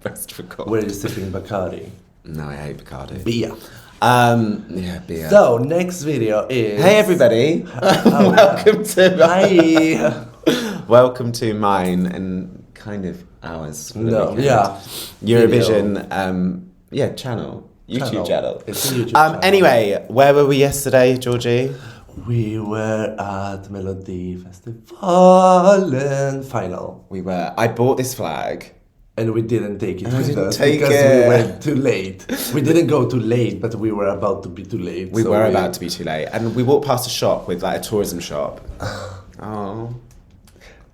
press record. Were you sipping Bacardi? No, I hate Bacardi. Beer. Yeah, beer. So, next video is... Hey everybody! Welcome to welcome to mine and kind of ours. Eurovision channel. YouTube channel. It's a YouTube channel. Anyway, where were we yesterday, Georgie? We were at MELODIFESTIVALEN final. We were. I bought this flag. And we didn't take it with us because we went too late. We didn't go too late, but we were about to be too late. We were about to be too late. And we walked past a shop with like a tourism shop. Oh.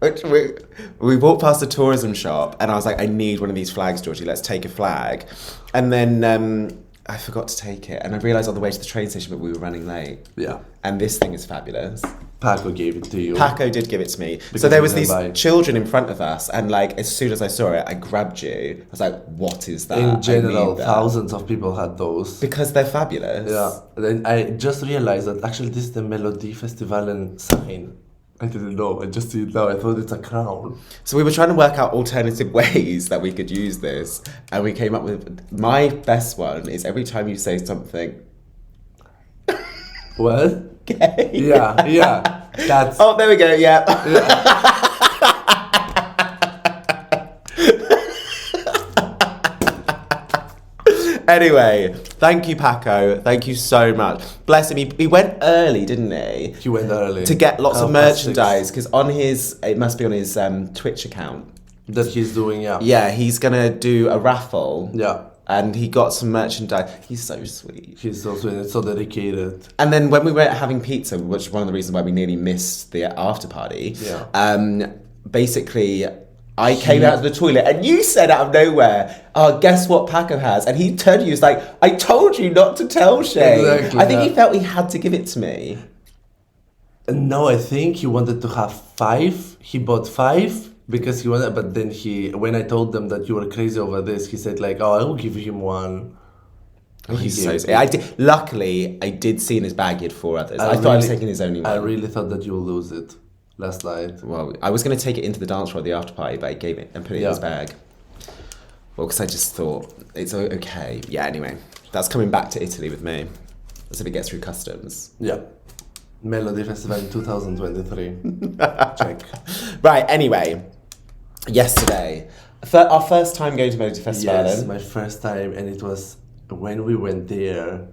We walked past a tourism shop and I was like, I need one of these flags, Georgie. Let's take a flag. And then I forgot to take it. And I realised on the way to the train station that we were running late. Yeah. And this thing is fabulous. Paco gave it to you. Paco did give it to me. So there was these children in front of us, and like as soon as I saw it, I grabbed you. I was like, "What is that?" In general, thousands of people had those because they're fabulous. Yeah. Then I just realized that actually this is the MELODIFESTIVALEN sign. I didn't know. I just see it now. I thought it's a crown. So we were trying to work out alternative ways that we could use this, and we came up with my best one is every time you say something. What? Gay. Yeah. That's. Oh, there we go. Yeah. Anyway, thank you, Paco. Thank you so much. Bless him. He went early, didn't he? He went early to get lots of merchandise because on his, it must be on his Twitch account that he's doing. Yeah. Yeah, he's gonna do a raffle. Yeah. And he got some merchandise. He's so sweet. He's so sweet and so dedicated. And then when we were having pizza, which is one of the reasons why we nearly missed the after party, basically I came out of the toilet and you said out of nowhere, "Oh, guess what Paco has?" And he turned to you, he was like, "I told you not to tell Shay." Exactly, I think he felt he had to give it to me. No, I think he wanted to have 5. He bought 5. Because he wanted, but then when I told them that you were crazy over this, he said like, "Oh, I will give him one." He's so sweet. Luckily, I did see in his bag he had 4 others. I thought I was taking his only one. I really thought that you would lose it last night. Well, I was going to take it into the dance floor at the after party, but I gave it and put it in his bag. Well, because I just thought it's okay. Yeah. Anyway, that's coming back to Italy with me, as if it gets through customs. Yeah. MELODIFESTIVALEN 2023. Check. Right, anyway, yesterday, our first time going to MELODIFESTIVALEN. Yes, my first time, and it was when we went there.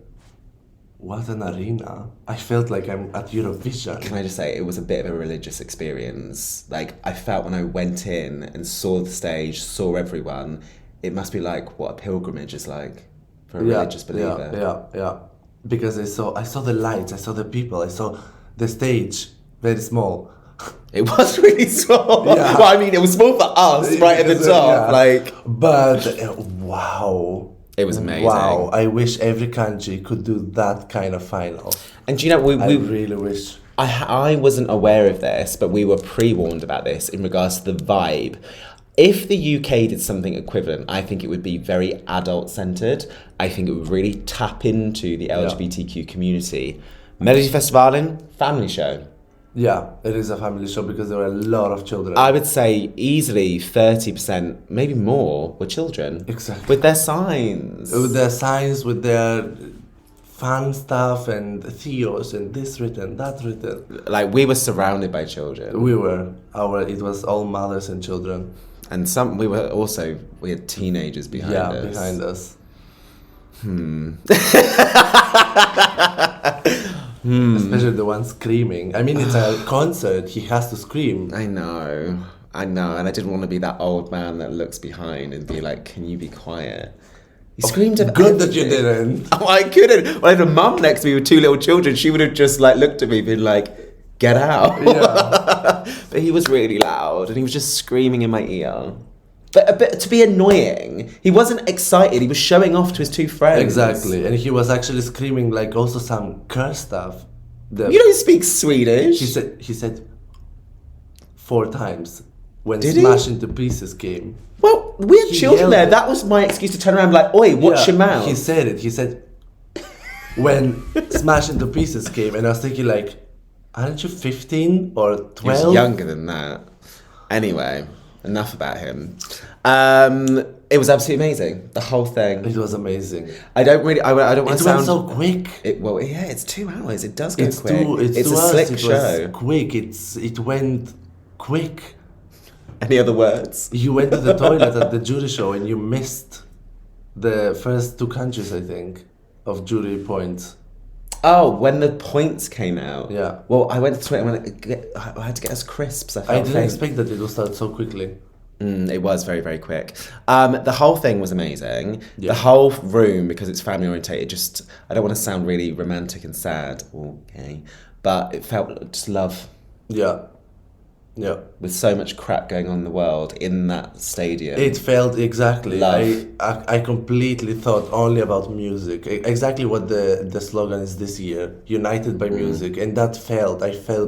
What an arena. I felt like I'm at Eurovision. Can I just say, it was a bit of a religious experience. Like, I felt when I went in and saw the stage, saw everyone, it must be like what a pilgrimage is like for a religious believer. Yeah. Because I saw the lights, I saw the people, I saw the stage, very small. It was really small. Yeah. Well, I mean, it was small for us, right at the top. Yeah. But wow. It was amazing. Wow, I wish every country could do that kind of final. And do you know, I really wish. I wasn't aware of this, but we were pre-warned about this in regards to the vibe. If the UK did something equivalent, I think it would be very adult-centred. I think it would really tap into the LGBTQ community. MELODIFESTIVALEN, family show. Yeah, it is a family show because there are a lot of children. I would say easily 30%, maybe more, were children. Exactly. With their signs. With their signs, with their fun stuff and theos and this written, that written. Like, we were surrounded by children. It was all mothers and children. And we had teenagers behind us. Yeah, behind us. Especially the one screaming. I mean, it's a concert. He has to scream. I know. And I didn't want to be that old man that looks behind and be like, "Can you be quiet?" He screamed at Good that you didn't. Oh, I couldn't. Well, I had a mum next to me with 2 little children. She would have just like looked at me, been like, "Get out." Yeah. But he was really loud and he was just screaming in my ear. But to be annoying, he wasn't excited. He was showing off to his 2 friends. Exactly, and he was actually screaming like also some curse stuff. You don't speak Swedish. He said 4 times when Did Smash he? Into Pieces came. Well, we had children there. That was my excuse to turn around and be like, "Oi, watch your mouth." He said it. He said when Smash Into Pieces came, and I was thinking like, aren't you 15 or 12? He was younger than that. Anyway. enough about him. It was absolutely amazing. The whole thing. It was amazing. I don't want to It sound went so quick. It's 2 hours. It does go It's quick. it's a 2 hours. slick It show. was quick. It went quick. Any other words? You went to the toilet at the jury show and you missed the first 2 countries, I think, of jury points. Oh, when the points came out. Yeah. Well, I went to Twitter. I had to get us crisps. I didn't faint. expect that it would start so quickly. It was very, very quick. The whole thing was amazing. Yeah. The whole room, because it's family orientated, I don't want to sound really romantic and sad or gay, but it felt just love. Yeah. Yeah. With so much crap going on in the world in that stadium. It felt exactly. Love. I completely thought only about music. Exactly what the slogan is this year. United by music. And I felt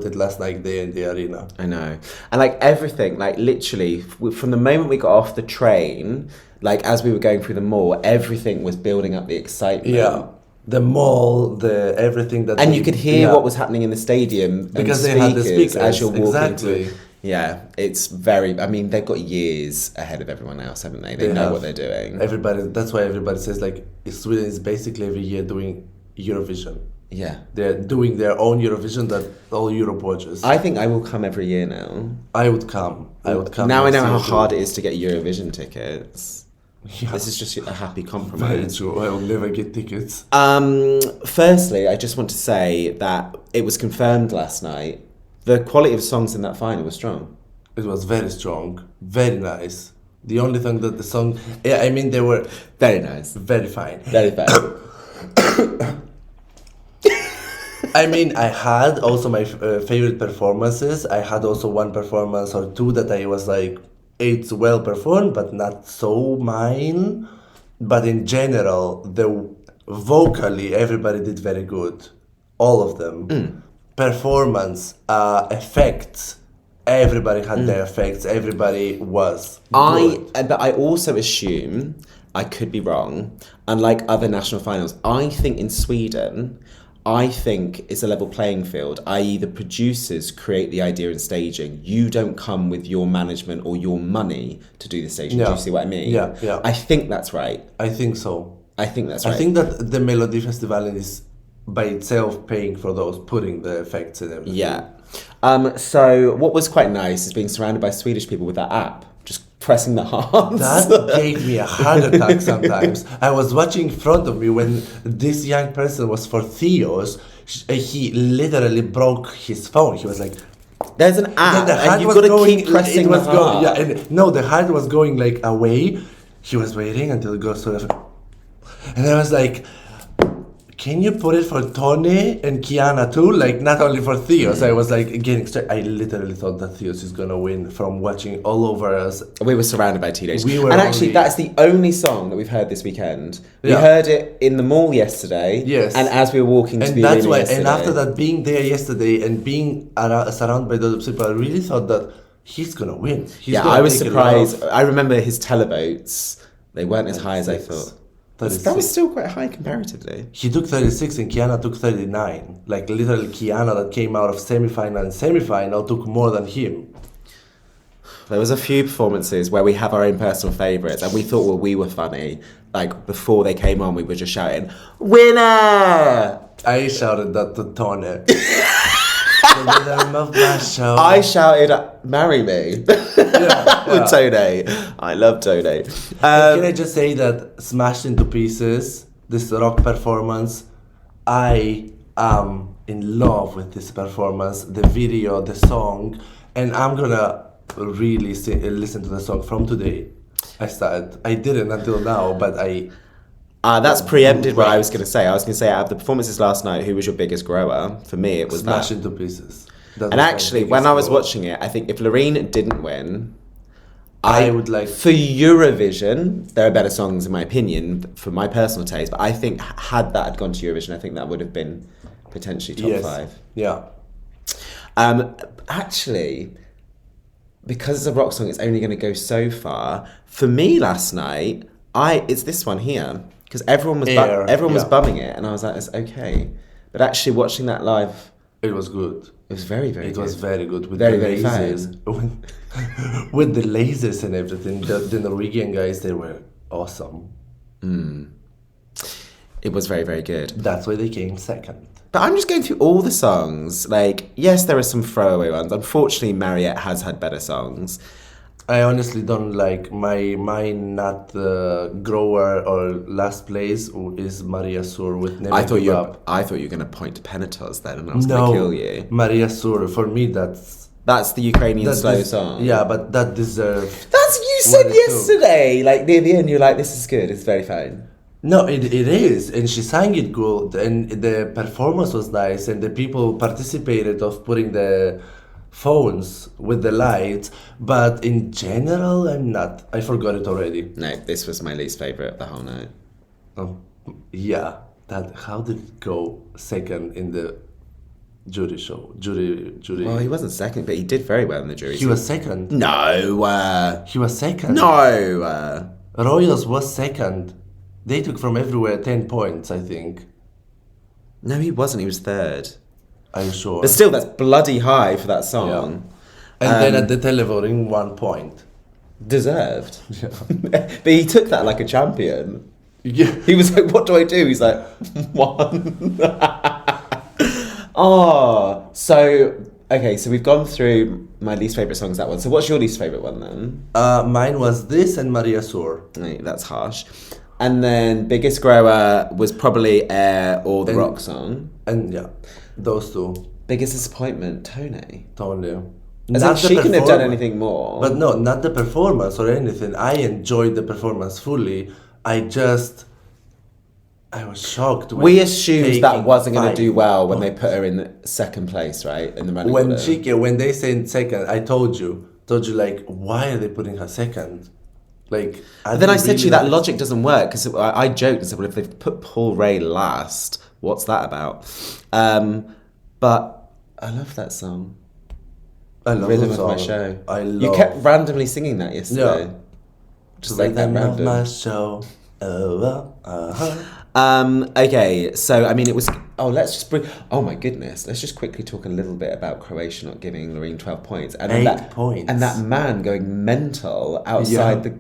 it last night there in the arena. I know. And like everything, like literally from the moment we got off the train, like as we were going through the mall, everything was building up the excitement. Yeah. The mall, everything that... And you could hear what was happening in the stadium. Because and they had the speakers. As you're walking exactly. Yeah, it's very... I mean, they've got years ahead of everyone else, haven't they? They know what they're doing. That's why everybody says, like, Sweden is basically every year doing Eurovision. Yeah. They're doing their own Eurovision that all Europe watches. I think I will come every year now. I would come. Now I know how hard it is to get Eurovision tickets. Yeah. This is just a happy Very compromise. true. I will never get tickets. Firstly, I just want to say that it was confirmed last night. The quality of songs in that final was strong. It was very strong, very nice. The only thing that the song... Yeah, I mean, they were... Very nice. Very fine. Very fine. I mean, I had also my favorite performances. I had also one performance or two that I was like, it's well performed, but not so mine. But in general, vocally, everybody did very good. All of them. Performance, effects, everybody had their effects. Everybody was good. But I also assume, I could be wrong, unlike other national finals, I think in Sweden... I think it's a level playing field, i.e. the producers create the idea and staging. You don't come with your management or your money to do the staging. Yeah. Do you see what I mean? Yeah, yeah. I think that's right. I think so. I think that's right. I think that the MELODIFESTIVALEN is by itself paying for those, putting the effects and everything. Yeah. So what was quite nice is being surrounded by Swedish people with that app. Just pressing the hearts. That gave me a heart attack sometimes. I was watching in front of me when this young person was for Theo's. He literally broke his phone. He was like... There's an app and you've got to keep pressing the heart. Yeah, and no, the heart was going like away. He was waiting until it goes to... And I was like... Can you put it for Tony and Kiana too? Like, not only for Theos. I was like getting straight. I literally thought that Theos is gonna win from watching all over us. We were surrounded by teenagers. And actually, that's the only song that we've heard this weekend. We Yeah. heard it in the mall yesterday. Yes. And as we were walking to And the that's arena why. yesterday. And after that, being there yesterday and being surrounded by those people, I really thought that he's gonna win. I was surprised. I remember his televotes. They weren't as high as I 36. thought. That was still quite high comparatively. He took 36 and Kiana took 39. Like, literally, Kiana that came out of semi-final and semi-final took more than him. There was a few performances where we have our own personal favourites and we thought, well, we were funny. Like, before they came on, we were just shouting, "Winner!" I shouted that to Tony. The rhythm of my show. I shouted, "Marry me!" With Tony. I love Tony. Can I just say that Smashed Into Pieces, this rock performance, I am in love with this performance, the video, the song, and I'm gonna really listen to the song from today. I didn't until now, but that's preempted what I was going to say. I was going to say, out of the performances last night, who was your biggest grower? For me, it was Smashed that. Into Pieces. And actually, when I was watching it, I think if Loreen didn't win, I would like... For Eurovision, there are better songs in my opinion, for my personal taste, but I think had that had gone to Eurovision, I think that would have been potentially top 5. Yeah. Actually, because it's a rock song, it's only going to go so far. For me last night, it's this one here. Because everyone was bumming it, and I was like, it's okay. But actually watching that live... It was good. It was very, very It good. was very good with Very, the very lasers. With the lasers and everything. The Norwegian guys, they were awesome. It was very, very good. That's why they came second. But I'm just going through all the songs. Like, yes, there are some throwaway ones. Unfortunately, Mariette has had better songs. I honestly don't like my not grower or last place is Maria Sur with Never I thought Give you Up. were going to point to Penatos then, and I was going to kill you. Maria Sur, for me that's the Ukrainian slow song. Yeah, but that deserves. That's you said yesterday. Like near the end, you're like, "This is good. It's very fine." No, it is, and she sang it good, and the performance was nice, and the people participated of putting the phones with the lights, but in general, I forgot it already. No, this was my least favorite of the whole night. Yeah, how did it go second in the jury show? Jury. Well, he wasn't second, but he did very well in the jury. He was second. No. He was second. No. Royals was second. They took from everywhere 10 points, I think. No, he wasn't. He was third. Are you sure? But still, that's bloody high for that song. Yeah. And then at the televoting, 1 point. Deserved. Yeah. But he took that like a champion. Yeah. He was like, "What do I do?" He's like, "1." Oh, so okay, so we've gone through my least favourite songs, that one. So what's your least favourite one then? Mine was this and Maria Sur. No, that's harsh. And then biggest grower was probably Air or the rock song. And yeah, those two. Biggest disappointment, Tony. Totally. As in, she couldn't have done anything more. But no, not the performance or anything. I enjoyed the performance fully. I was shocked. We assumed that wasn't going to do well when they points. put her in second place, right? In the running order. When they said second, I told you like, why are they putting her second? Like, Then I said to you that logic doesn't work because I joked and said, well, if they've put Paul Ray last, what's that about? But I love that song. I love Rhythm the of song. My Show. You kept randomly singing that yesterday. Yeah. Just like that Rhythm of random. My Show. Okay, so I mean, it was. Oh my goodness! Let's just quickly talk a little bit about Croatia not giving Loreen 12 points and 8 points, and that man going mental outside the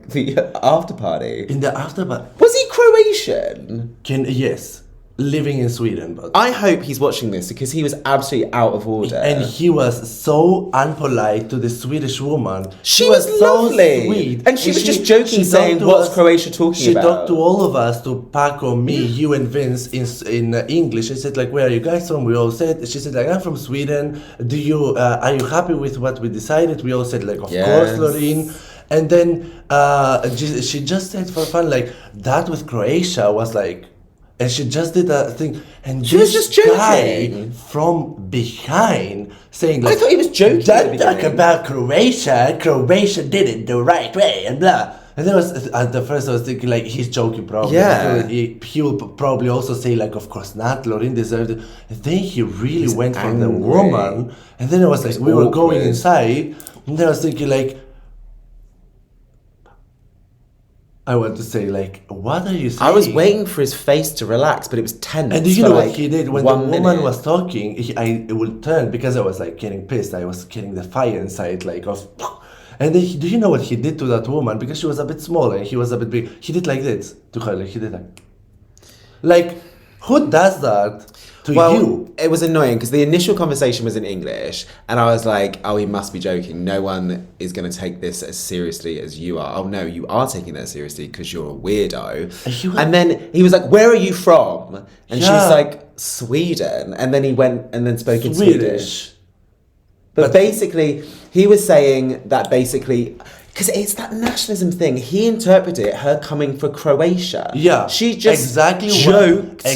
after party. In the after party, was he Croatian? Yes, living in Sweden, but I hope he's watching this because he was absolutely out of order, and he was so unpolite to the Swedish woman. She was lovely, sweet. And she was just joking, saying, "What's Croatia talking about?" She talked to all of us, to Paco, me, you, and Vince in English. She said, like, "Where are you guys from?" We all said. She said, like, "I'm from Sweden. Do you are you happy with what we decided?" We all said, like, "Of course, Loreen." And then she just said for fun, like, that with Croatia was like. And she just did a thing, and she was just joking. Guy from behind saying, like, I thought he was joking. Don't talk about Croatia. Croatia did it the right way, and blah. And then at the first I was thinking, like, he's joking probably. Yeah. He will probably also say, like, of course not, Loreen deserved it. And then he really went for angry. the woman. And then I was like, we were going inside, and then I was thinking, like, I want to say, like, what are you saying? I was waiting for his face to relax, but it was tense. And do you know what he did? When the woman minute. was talking, I would turn, because I was, like, getting pissed. I was getting the fire inside, like, of... And then, do you know what he did to that woman? Because she was a bit smaller and he was a bit big. He did like this to her, like, he did like... Like, who does that to you? It was annoying because the initial conversation was in English and I was like, oh, he must be joking. No one is going to take this as seriously as you are. Oh, no, you are taking that seriously because you're a weirdo. And then he was like, where are you from? And she was like, Sweden. And then he went and then spoke in Swedish. But basically, he was saying that basically... Because it's that nationalism thing. He interpreted her coming for Croatia. Yeah. She just exactly joked.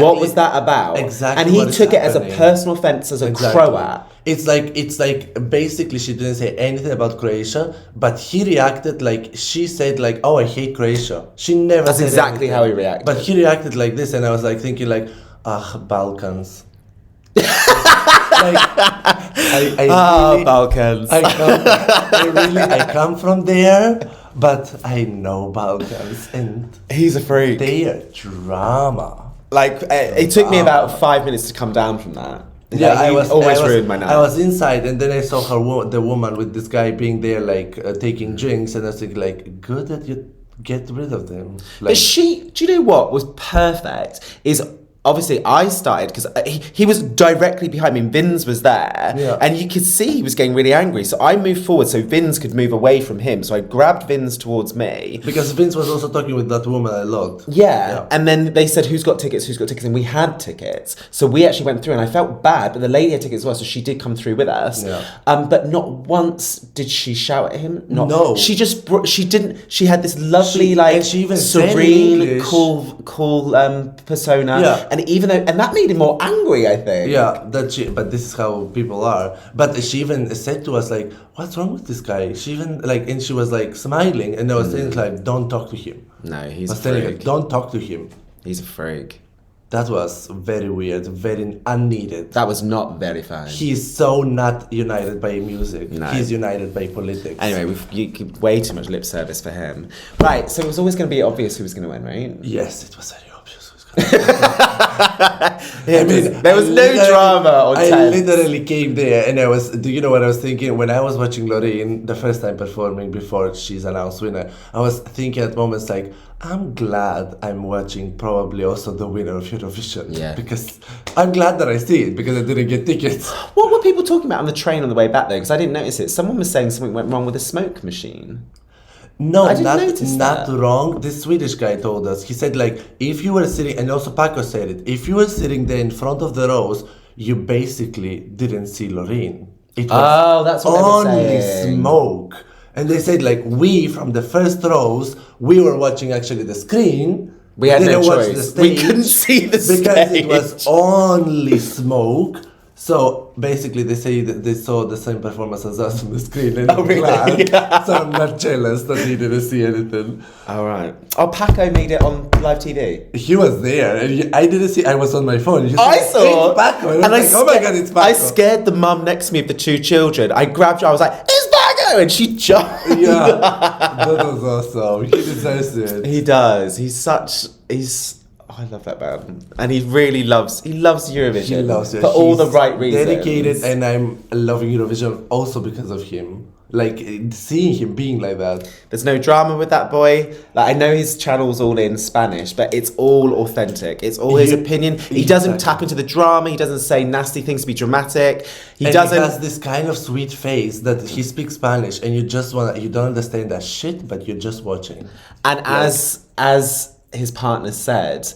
What was that about? Exactly. And he took it as a personal offense as a Croat. It's like basically she didn't say anything about Croatia, but he reacted like she said, like, oh, I hate Croatia. She never That's said exactly anything. how he reacted. But he reacted like this, and I was like thinking, like, Balkans. Balkans. I come from there, but I know Balkans, and he's a freak. They are drama. Like, it took me about 5 minutes to come down from that. Yeah, Like, he almost ruined my night. I was inside, and then I saw the woman with this guy being there, like taking drinks, and I was thinking, like, good that you get rid of them. Like, But she, do you know what was perfect? Is obviously I started because he was directly behind me. And Vince was there, Yeah. and you could see he was getting really angry. So I moved forward so Vince could move away from him. So I grabbed Vince towards me. because Vince was also talking with that woman a lot. Yeah. And then they said, who's got tickets, and we had tickets. So we actually went through, and I felt bad, but the lady had tickets as well, so she did come through with us. Yeah. But not once did she shout at him. No. She just, she had this lovely, and she even said in serene, English. cool persona. Yeah. And and that made him more angry, I think. Yeah, but this is how people are. But she even said to us, like, what's wrong with this guy? She even, like, and she was, like, smiling, and I was saying, like, don't talk to him. No, he's I a was telling her, freak. don't talk to him. He's a freak. That was very weird, very unneeded. That was not very fine. He's so not united by music. No. He's united by politics. Anyway, you give way too much lip service for him. Right, so it was always going to be obvious who was going to win, right? Yes, it was very obvious who's gonna win. There was no drama or I tense. literally came there and do you know what I was thinking? When I was watching Loreen the first time performing before she's announced winner, I was thinking at moments like, I'm glad I'm watching probably also the winner of Eurovision. Yeah. Because I'm glad that I see it because I didn't get tickets. What were people talking about on the train on the way back though? Because I didn't notice it. Someone was saying something went wrong with the smoke machine. No, I didn't notice not that. wrong. This Swedish guy told us. He said, like, if you were sitting, and also Paco said it, if you were sitting there in front of the rows, you basically didn't see Loreen. It was that's what they were only saying. smoke. And they said, like, we from the first rows, we were watching actually the screen. We had no didn't watch choice. the We stage couldn't see the because stage. it was only smoke. So basically, they say that they saw the same performance as us on the screen. And Oh, really? glad. So I'm not jealous that he didn't see anything. All right. Oh, Paco made it on live TV. He was there, and I didn't see. I was on my phone. He I said, saw, "It's Paco," and I was like, "Oh my god, it's Paco!" I scared the mum next to me of the two children. I grabbed her. I was like, "It's Paco!" And she jumped. Yeah, that was awesome. He deserves it. He does. Oh, I love that man, and he really loves Eurovision. He loves it for all the He's right reasons. Dedicated, and I'm loving Eurovision also because of him. Like seeing him being like that. There's no drama with that boy. Like I know his channel's all in Spanish, but it's all authentic. It's all his opinion. He doesn't tap into the drama. He doesn't say nasty things to be dramatic. He doesn't. He has this kind of sweet face that he speaks Spanish, and you don't understand that shit, but you're just watching. And as his partner said,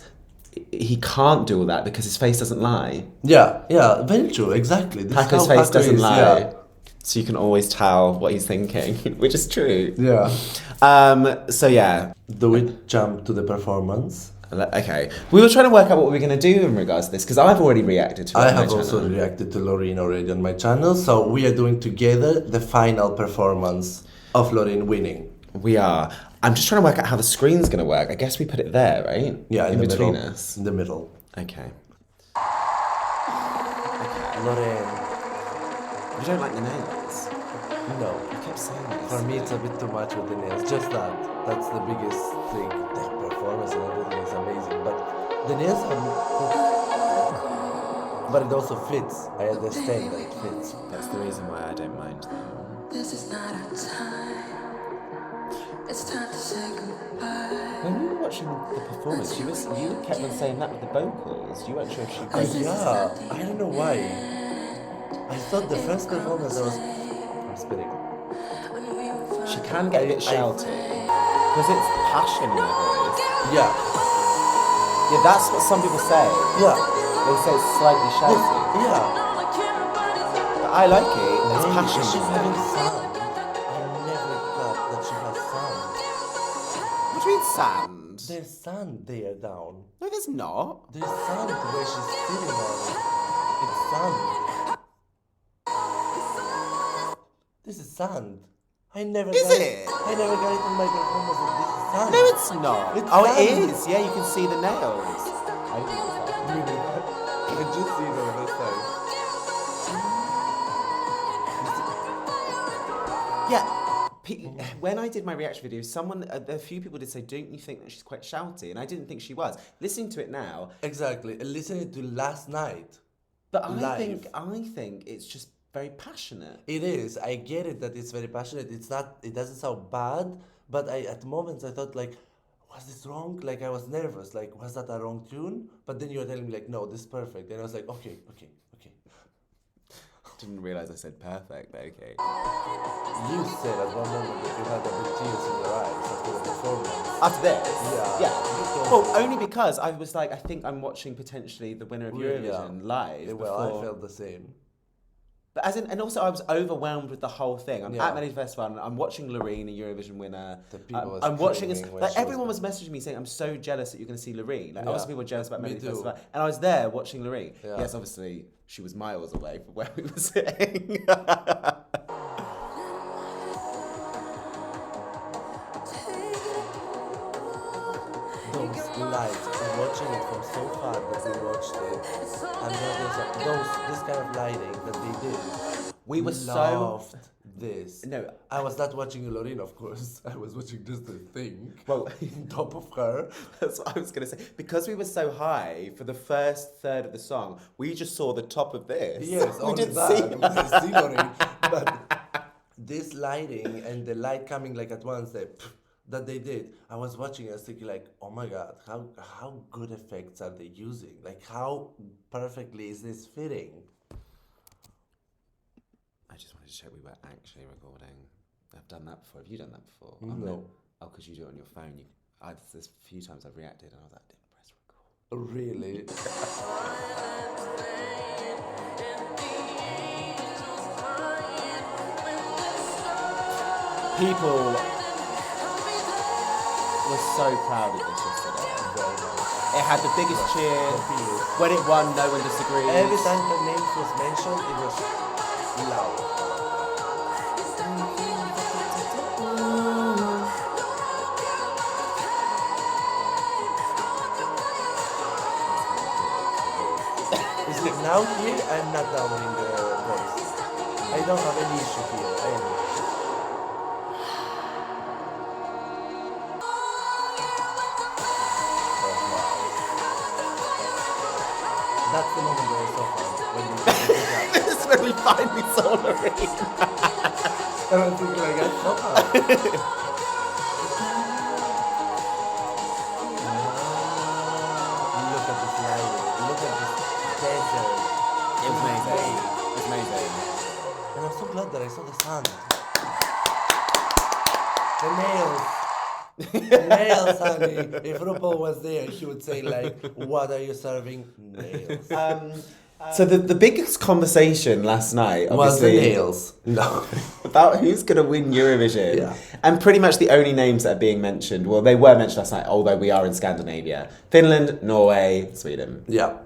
he can't do all that because his face doesn't lie. Yeah, very true. Exactly. This is Paco's how face Paco doesn't is, lie. yeah. So you can always tell what he's thinking, which is true. Yeah. So yeah. Do we jump to the performance? Okay. We were trying to work out what we were going to do in regards to this because I've already reacted to it. I on my have also channel. reacted to Loreen already on my channel, so we are doing together the final performance of Loreen winning. We are. I'm just trying to work out how the screen's going to work. I guess we put it there, right? Yeah, in the between middle. us. In the middle. Okay. Loreen. You don't like the nails? No. You kept saying this. For me, it's a bit too much with the nails. Just that. That's the biggest thing. The performance and everything is amazing, but the nails are. But it also fits. I understand that it fits. That's the reason why I don't mind them. This is not our time. It's time to say goodbye. When we were watching the performance, you kept on saying that with the vocals. You weren't sure if she Yeah, I don't know why. I thought the first performance I'm spinning. She can get a bit shouty because it's passion in her voice. Yeah, Yeah, that's what some people say. yeah, They say it's slightly shouty, yeah. but I like it. There's Maybe passion she's in having it. sound. I never thought that she has sound. What do you mean sand? There's sand there down. No, there's not. There's sand where she's sitting on it. It's sand. This is sand. I never Is got it? I never got it in my performance that this is sand. No, it's not. It's Oh, sand. it is. Yeah, you can see the nails. I think it's that. Me neither. I just see them this time. Yeah. When I did my reaction video, a few people did say, "Don't you think that she's quite shouty?" And I didn't think she was. Listening to it now, Exactly. And listening to last night, But I live. think it's just very passionate. It is. I get it that it's very passionate. It's not. It doesn't sound bad, but at moments I thought like, was this wrong? Like I was nervous. Like was that a wrong tune? But then you were telling me like, no, this is perfect, and I was like, okay. Didn't realize I said perfect, but okay. You said at one moment that you had a bit tears in your eyes after the performance. After this? Yeah. Well, only because I was like, I think I'm watching potentially the winner of Eurovision live. Well, I before. felt the same. But and also I was overwhelmed with the whole thing. I'm Yeah. at MELODIFESTIVALEN and I'm watching Loreen, a Eurovision winner. The people was I'm watching this. screaming when Like she everyone was- was messaging me saying, "I'm so jealous that you're going to see Loreen." Like Yeah. lots of people were jealous about Me too. MELODIFESTIVAL, and I was there watching Loreen. Yeah. Yes, obviously she was miles away from where we were sitting. Those lights, watching it from so far that we watched it, and this kind of lighting that they did. We were loved this. No. I was not watching Loreen, of course. I was watching just the thing. Well, on top of her. That's what I was going to say. Because we were so high for the first third of the song, we just saw the top of this. Yes, we only didn't that. see We didn't see Loreen. But this lighting and the light coming like at once, that they did, I was watching and I was thinking like, oh my god, how good effects are they using? Like how perfectly is this fitting? I just wanted to check we were actually recording. I've done that before. Have you done that before? No. Oh, because you do it on your phone. There's a few times I've reacted and I was like, I didn't press record. Really? People were so proud of this yesterday. It had the biggest cheer. When it won, no one disagreed. Every time the name was mentioned, it was loud. Is it now here? I'm not down in the voice. I don't have any issue here. That's the moment where I saw her. When you This is when we finally saw Loreen. and I'm thinking like, I saw her. Look at this lighting. Look at this desert. It was amazing. It was amazing. And I'm so glad that I saw the sun. The nails. Nails, honey. If RuPaul was there, he would say like, what are you serving? Nails. So the biggest conversation last night, Was the obviously, nails? No. about who's going to win Eurovision. Yeah. And pretty much the only names that are being mentioned, well, they were mentioned last night, although we are in Scandinavia. Finland, Norway, Sweden. Yeah.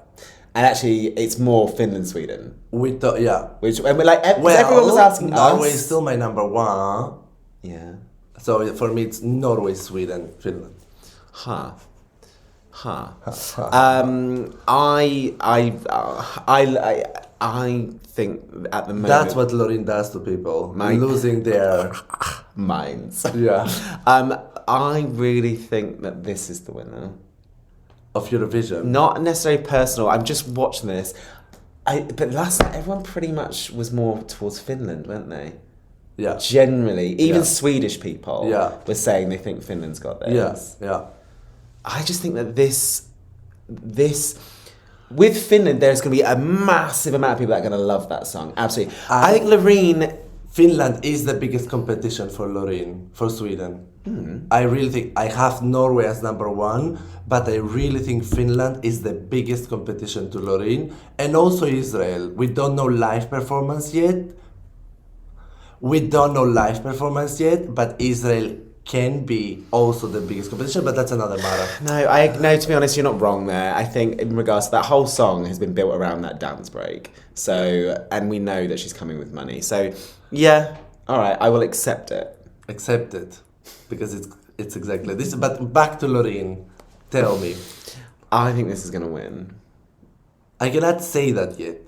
And actually, it's more Finland, Sweden. We thought, yeah. Which, and we're like, because everyone was asking Norway us. is still my number one. Yeah. So for me, it's Norway, Sweden, Finland. Huh. I think at the moment That's what Loreen does to people. Losing their minds. yeah I really think that this is the winner. of Eurovision. Not necessarily personal. I'm just watching this. But last night everyone pretty much was more towards Finland, weren't they? Yeah. Generally, even Yeah. Swedish people Yeah. were saying they think Finland's got this. Yes. Yeah. I just think that this with Finland, there's going to be a massive amount of people that are going to love that song. Absolutely. I think Loreen. Finland is the biggest competition for Loreen, for Sweden. I really think I have Norway as number one, but I really think Finland is the biggest competition to Loreen, and also Israel. We don't know live performance yet. But Israel can be also the biggest competition, but that's another matter. No, to be honest, you're not wrong there. I think in regards to that whole song has been built around that dance break. So, and we know that she's coming with money. So, yeah, all right, I will accept it. Accept it, because it's exactly this. But back to Loreen, tell me. I think this is going to win. I cannot say that yet.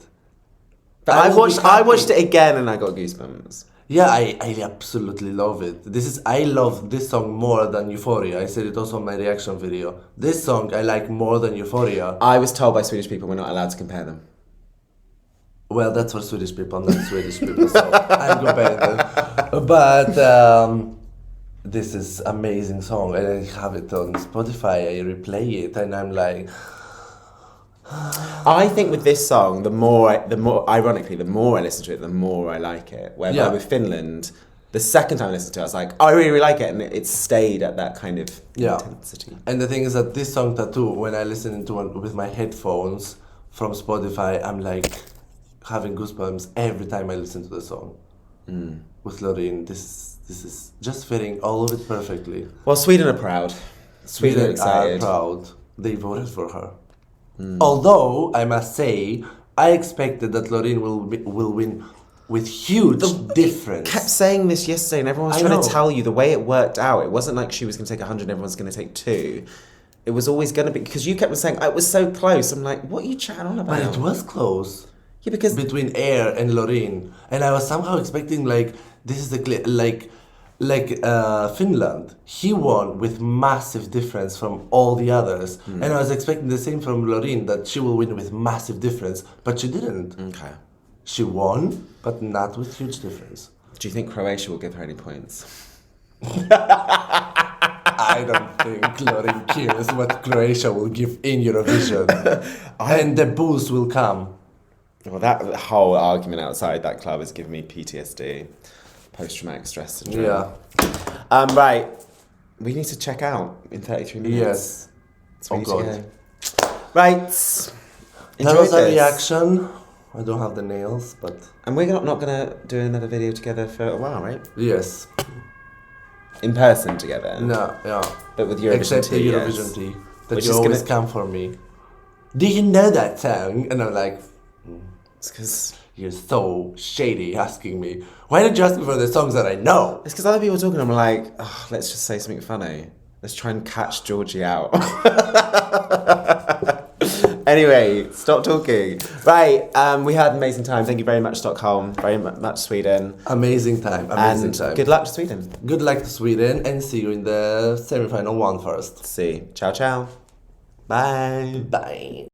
But I watched it again and I got goosebumps. Yeah, I absolutely love it. I love this song more than Euphoria. I said it also in my reaction video. This song I like more than Euphoria. I was told by Swedish people we're not allowed to compare them. Well, that's for Swedish people, not Swedish people, so I'm comparing them. But this is amazing song, and I have it on Spotify. I replay it, and I'm like, I think with this song, the more ironically, the more I listen to it, the more I like it. Whereas Yeah. with Finland, the second time I listened to it, I was like, oh, I really, really like it, and it stayed at that kind of yeah. intensity. And the thing is that this song Tattoo, when I listen to it with my headphones from Spotify, I'm like having goosebumps every time I listen to the song. With Loreen, this is just fitting all of it perfectly. Well, Sweden are proud. Sweden are are excited. proud. They voted for her. Although I must say, I expected that Loreen will win with huge difference. Kept saying this yesterday, and everyone was I trying know. to tell you the way it worked out. It wasn't like she was going to take 100 and everyone's going to take 2. It was always going to be, because you kept on saying, it was so close. I'm like, what are you chatting on about? But it was close. Yeah, because Between Air and Loreen, and I was somehow expecting like this is the Finland. He won with massive difference from all the others, and I was expecting the same from Loreen, that she will win with massive difference, but she didn't. Okay. She won, but not with huge difference. Do you think Croatia will give her any points? I don't think Loreen cares what Croatia will give in Eurovision, and the boost will come. Well, that whole argument outside that club has given me PTSD, post-traumatic stress syndrome. Yeah. Right. We need to check out in 33 minutes. Yes. It's ready Oh, to God. go. Right. That Enjoy was a this. reaction. I don't have the nails, but And we're not going to do another video together for a while, right? yes. In person together. No, yeah. But with Eurovision Except tea, the Eurovision yes. tea. Which That is you always gonna- come for me. Do you know that song? And I'm like, It's because you're so shady asking me. Why did you ask me for the songs that I know? other people are talking, I'm like, oh, let's just say something funny. Let's try and catch Georgie out. Anyway, stop talking. Right, we had an amazing time. Thank you very much, Stockholm. Very much, Sweden. Amazing time, amazing And time. good luck to Sweden. Good luck to Sweden, and see you in the semi-final one first. See. Ciao, ciao. Bye. Bye.